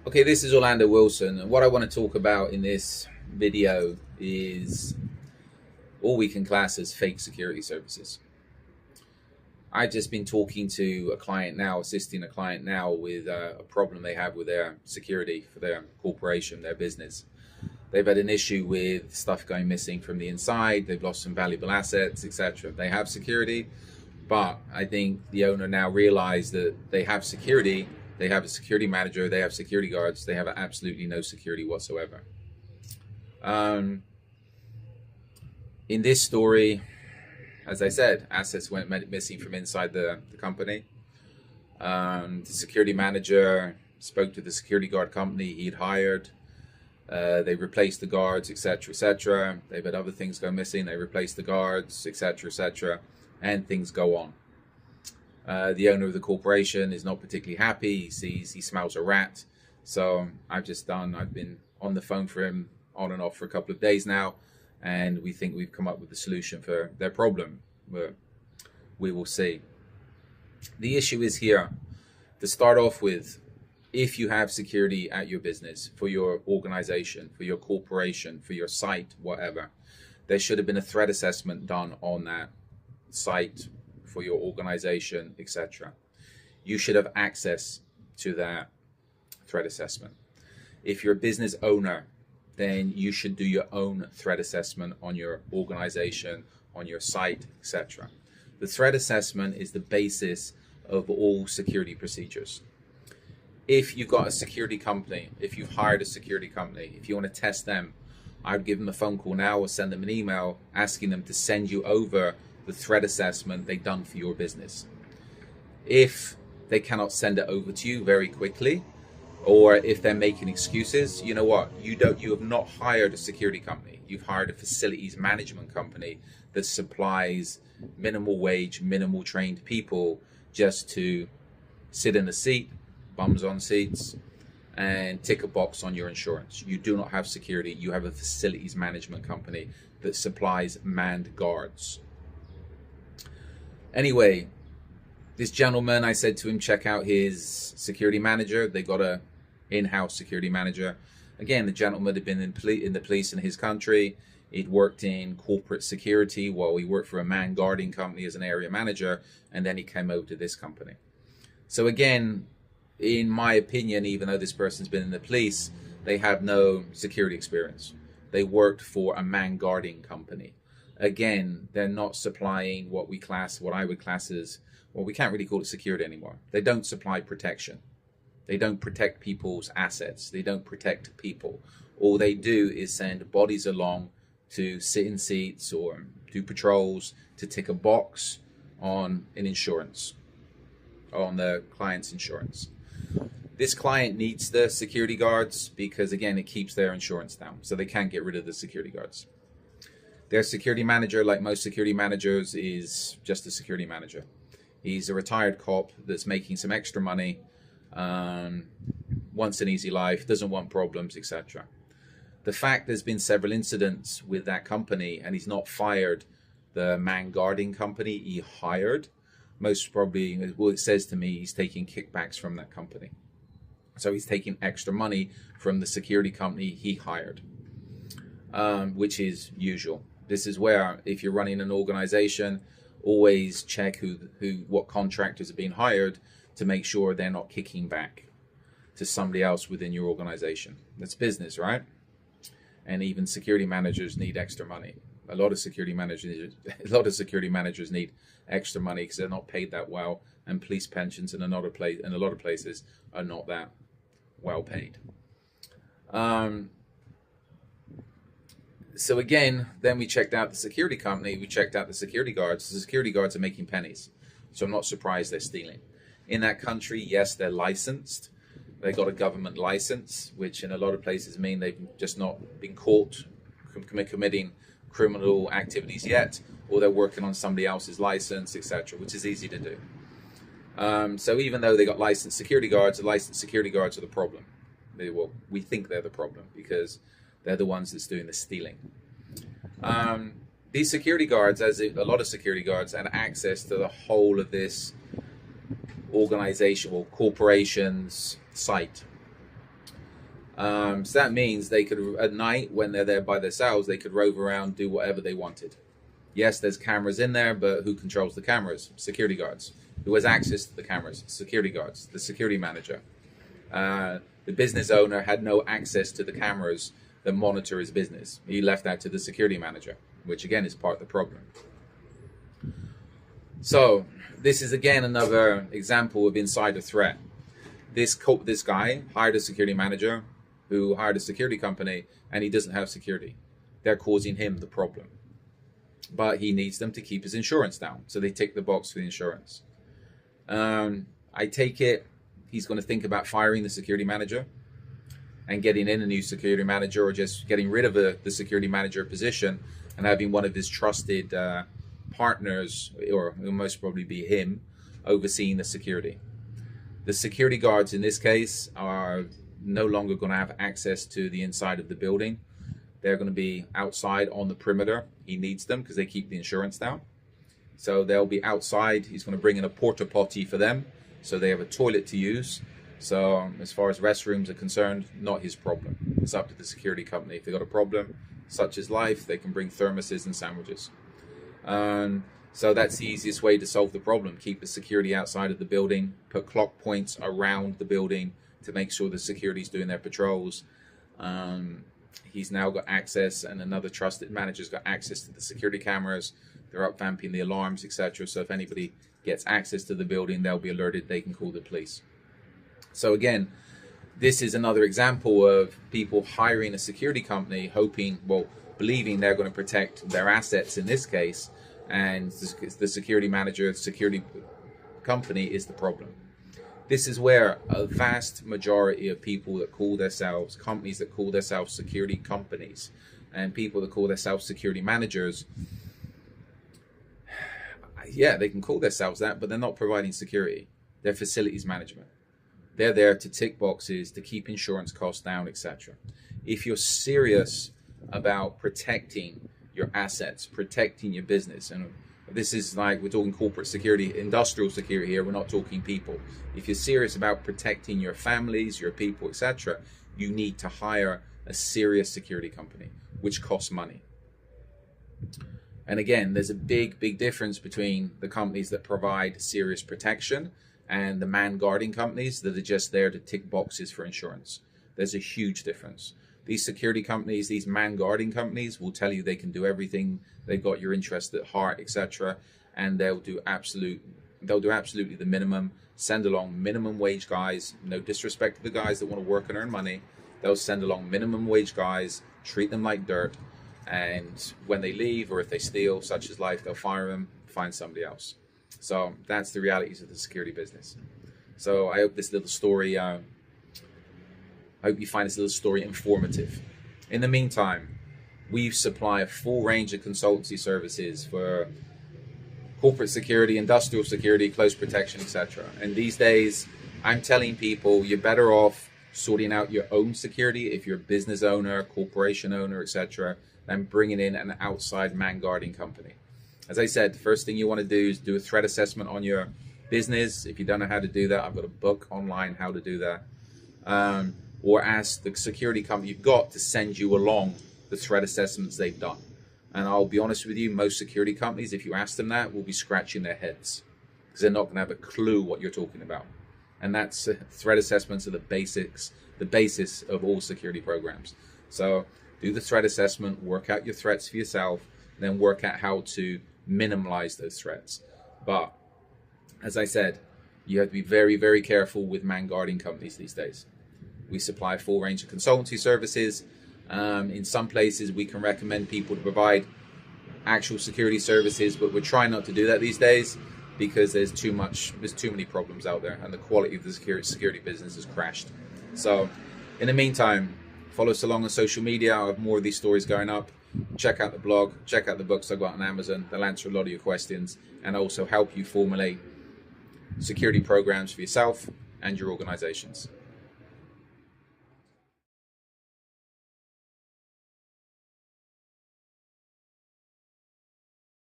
Okay, this is Orlando Wilson, and what I want to talk about in this video is all we can class as fake security services. I've just been talking to a client now, assisting a client now with a problem they have with their security for their corporation, their business. They've had an issue with stuff going missing from the inside, they've lost some valuable assets, etc. They have security, but I think the owner now realized that they have security. They have a security manager, they have security guards, they have absolutely no security whatsoever. In this story, as I said, assets went missing from inside the company. The security manager spoke to the security guard company he'd hired. They replaced the guards, etc., etc. They've had other things go missing. They replaced the guards, etc., etc., and things go on. The owner of the corporation is not particularly happy. He smells a rat. So I've been on the phone for him on and off for a couple of days now, and we think we've come up with the solution for their problem. But we will see. The issue is here, to start off with, if you have security at your business, for your organization, for your corporation, for your site, whatever, there should have been a threat assessment done on that site, for your organization, etc. You should have access to that threat assessment. If you're a business owner, then you should do your own threat assessment on your organization, on your site, etc. The threat assessment is the basis of all security procedures. If you've got a security company, if you've hired a security company, if you want to test them, I'd give them a phone call now or send them an email asking them to send you over the threat assessment they've done for your business. If they cannot send it over to you very quickly, or if they're making excuses, you know what? You have not hired a security company. You've hired a facilities management company that supplies minimal wage, minimal trained people just to sit in a seat, bums on seats, and tick a box on your insurance. You do not have security. You have a facilities management company that supplies manned guards. Anyway, this gentleman, I said to him, check out his security manager. They got a in-house security manager. Again, the gentleman had been in the police in his country. He'd worked in corporate security while he worked for a man guarding company as an area manager, and then he came over to this company. So again, in my opinion, even though this person's been in the police, they have no security experience. They worked for a man guarding company. Again, they're not supplying what I would class as, well, we can't really call it security anymore. They don't supply protection. They don't protect people's assets. They don't protect people. All they do is send bodies along to sit in seats or do patrols to tick a box on an insurance, on the client's insurance. This client needs the security guards because, again, it keeps their insurance down, so they can't get rid of the security guards. Their security manager, like most security managers, is just a security manager. He's a retired cop that's making some extra money, wants an easy life, doesn't want problems, etc. The fact there's been several incidents with that company and he's not fired the man guarding company he hired, most probably, well, it says to me he's taking kickbacks from that company. So he's taking extra money from the security company he hired, which is usual. This is where, if you're running an organization, always check what contractors are being hired to make sure they're not kicking back to somebody else within your organization. That's business, right? And even security managers need extra money. A lot of security managers need extra money because they're not paid that well, and police pensions in a lot of places are not that well paid. So again, then we checked out the security company, we checked out the security guards. The security guards are making pennies, so I'm not surprised they're stealing. In that country, yes, they're licensed. They got a government license, which in a lot of places mean they've just not been caught committing criminal activities yet, or they're working on somebody else's license, etc., which is easy to do. So even though they got licensed security guards, the licensed security guards are the problem. Well, we think they're the problem because they're the ones that's doing the stealing. These security guards, as a lot of security guards, had access to the whole of this organization or corporation's site. So that means they could, at night, when they're there by themselves, they could rove around, do whatever they wanted. Yes, there's cameras in there, but who controls the cameras? Security guards. Who has access to the cameras? Security guards, the security manager. The business owner had no access to the cameras that monitor his business. He left that to the security manager, which again is part of the problem. So this is again another example of insider threat. This guy hired a security manager who hired a security company, and he doesn't have security. They're causing him the problem. But he needs them to keep his insurance down. So they tick the box for the insurance. I take it he's going to think about firing the security manager and getting in a new security manager, or just getting rid of the security manager position and having one of his trusted partners, or it will most probably be him, overseeing the security. The security guards in this case are no longer going to have access to the inside of the building. They're going to be outside on the perimeter. He needs them because they keep the insurance down. So they'll be outside. He's going to bring in a porta potty for them, so they have a toilet to use. So as far as restrooms are concerned, not his problem. It's up to the security company. If they've got a problem, such as life, they can bring thermoses and sandwiches. So that's the easiest way to solve the problem. Keep the security outside of the building, put clock points around the building to make sure the security's doing their patrols. He's now got access, and another trusted manager's got access to the security cameras. They're up vamping the alarms, etc. So if anybody gets access to the building, they'll be alerted. They can call the police. So again, this is another example of people hiring a security company, hoping, well, believing they're going to protect their assets in this case, and the security manager, the security company is the problem. This is where a vast majority of people that call themselves, companies that call themselves security companies, and people that call themselves security managers, yeah, they can call themselves that, but they're not providing security. They're facilities management. They're there to tick boxes, to keep insurance costs down, etc. If you're serious about protecting your assets, protecting your business, and this is like, we're talking corporate security, industrial security here, we're not talking people. If you're serious about protecting your families, your people, etc., you need to hire a serious security company, which costs money. And again, there's a big difference between the companies that provide serious protection and the man guarding companies that are just there to tick boxes for insurance. There's a huge difference. These security companies, these man guarding companies will tell you they can do everything. They've got your interest at heart, etc. And they'll do absolutely the minimum. Send along minimum wage guys. No disrespect to the guys that want to work and earn money. They'll send along minimum wage guys, treat them like dirt. And when they leave, or if they steal, such as life, they'll fire them, find somebody else. So that's the realities of the security business. So I hope this little story, I hope you find this little story informative. In the meantime, we supply a full range of consultancy services for corporate security, industrial security, close protection, etc. And these days, I'm telling people you're better off sorting out your own security if you're a business owner, corporation owner, etc., than bringing in an outside man guarding company. As I said, the first thing you want to do is do a threat assessment on your business. If you don't know how to do that, I've got a book online how to do that. Or ask the security company you've got to send you along the threat assessments they've done. And I'll be honest with you, most security companies, if you ask them that, will be scratching their heads because they're not going to have a clue what you're talking about. And that's threat assessments are the basis of all security programs. So do the threat assessment, work out your threats for yourself, then work out how to minimize those threats. But as I said, you have to be very careful with man guarding companies these days. We supply a full range of consultancy services. In some places, we can recommend people to provide actual security services, but we're trying not to do that these days because there's too many problems out there, and the quality of the security business has crashed. So, in the meantime, follow us along on social media. I have more of these stories going up. Check out the blog, check out the books I've got on Amazon. They'll answer a lot of your questions and also help you formulate security programs for yourself and your organizations.